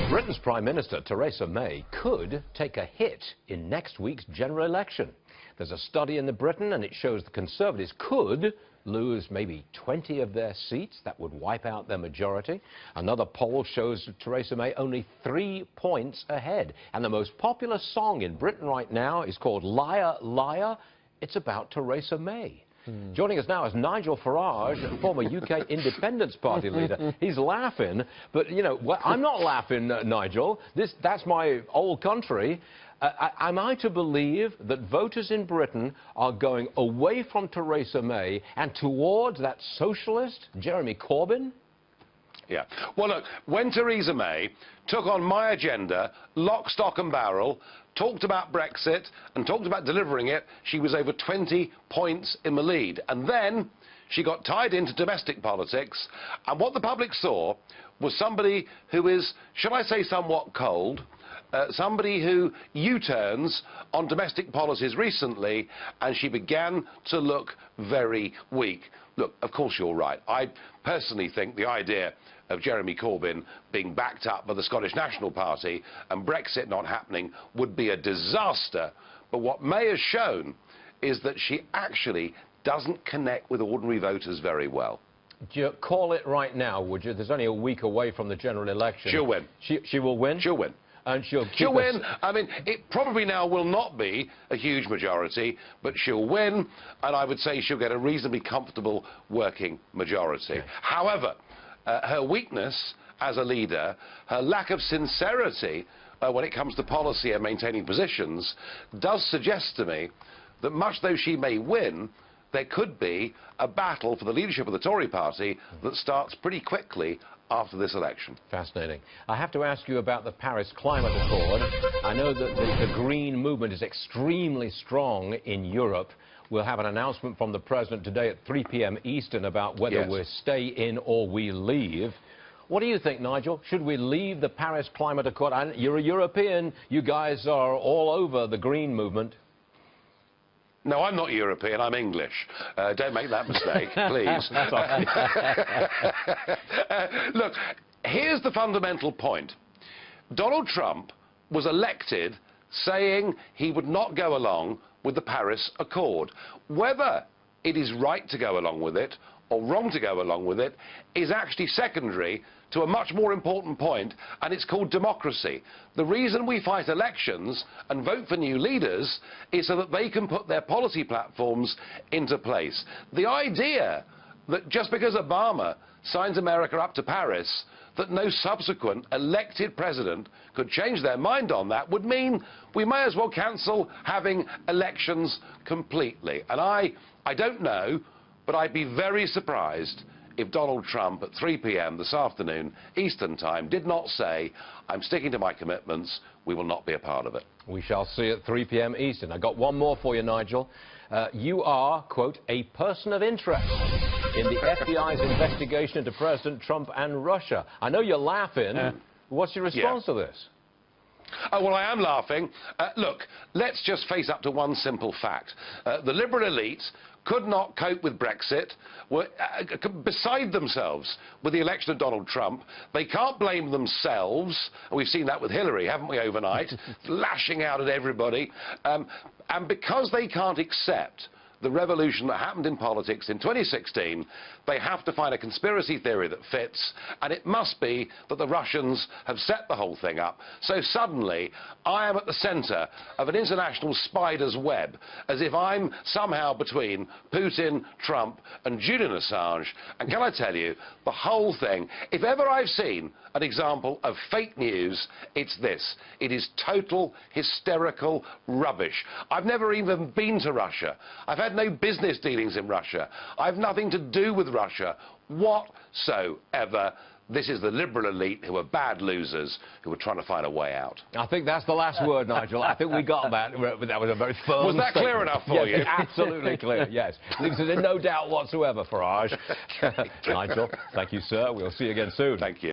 Britain's Prime Minister, Theresa May, could take a hit in next week's general election. There's a study in Britain, and it shows the Conservatives could lose maybe 20 of their seats. That would wipe out their majority. Another poll shows Theresa May only 3 points ahead. And the most popular song in Britain right now is called Liar, Liar. It's about Theresa May. Joining us now is Nigel Farage, former UK Independence Party leader. He's laughing, but, you know, I'm not laughing, Nigel. That's my old country. Am I to believe that voters in Britain are going away from Theresa May and towards that socialist, Jeremy Corbyn? Yeah. Well, look, when Theresa May took on my agenda, lock, stock and barrel, talked about Brexit and talked about delivering it, she was over 20 points in the lead. And then she got tied into domestic politics, and what the public saw was somebody who is, shall I say, somewhat cold, somebody who U-turns on domestic policies recently, and she began to look very weak. Look, of course you're right. I personally think the idea of Jeremy Corbyn being backed up by the Scottish National Party and Brexit not happening would be a disaster. But what May has shown is that she actually doesn't connect with ordinary voters very well. Do you call it right now, would you? There's only a week away from the general election. She'll win. She will win? She'll win. And she'll win. I mean, it probably now will not be a huge majority, but she'll win, and I would say she'll get a reasonably comfortable working majority. Okay. However, her weakness as a leader, her lack of sincerity when it comes to policy and maintaining positions, does suggest to me that much though she may win, there could be a battle for the leadership of the Tory party that starts pretty quickly after this election. Fascinating. I have to ask you about the Paris Climate Accord. I know that the Green movement is extremely strong in Europe. We'll have an announcement from the President today at 3 p.m. Eastern about whether we stay in or we leave. What do you think, Nigel? Should we leave the Paris Climate Accord? And you're a European. You guys are all over the Green movement. No, I'm not European, I'm English. Don't make that mistake, please. Look, here's the fundamental point. Donald Trump was elected saying he would not go along with the Paris Accord. Whether it is right to go along with it or wrong to go along with it is actually secondary to a much more important point, and it's called democracy. The reason we fight elections and vote for new leaders is so that they can put their policy platforms into place. The idea that just because Obama signs America up to Paris, that no subsequent elected president could change their mind on that would mean we may as well cancel having elections completely. And I don't know, but I'd be very surprised if Donald Trump at 3 p.m. this afternoon Eastern Time did not say, I'm sticking to my commitments, we will not be a part of it. We shall see at 3 p.m. Eastern. I got one more for you, Nigel. You are, quote, a person of interest in the FBI's investigation into President Trump and Russia. I know you're laughing. What's your response to this? Oh, well, I am laughing. Look, let's just face up to one simple fact. The liberal elite could not cope with Brexit, were beside themselves with the election of Donald Trump. They can't blame themselves. We've seen that with Hillary, haven't we, overnight, lashing out at everybody. And because they can't accept the revolution that happened in politics in 2016, they have to find a conspiracy theory that fits, and it must be that the Russians have set the whole thing up. So suddenly, I am at the centre of an international spider's web, as if I'm somehow between Putin, Trump and Julian Assange. And can I tell you, the whole thing, if ever I've seen an example of fake news, it's this. It is total, hysterical rubbish. I've never even been to Russia. I've had no business dealings in Russia. I've nothing to do with Russia whatsoever. This is the liberal elite who are bad losers who are trying to find a way out. I think that's the last word, Nigel. I think we got that. That was a very firm Was that statement. clear enough for you? Yes, absolutely clear, yes. There's no doubt whatsoever, Farage. Nigel, thank you, sir. We'll see you again soon. Thank you.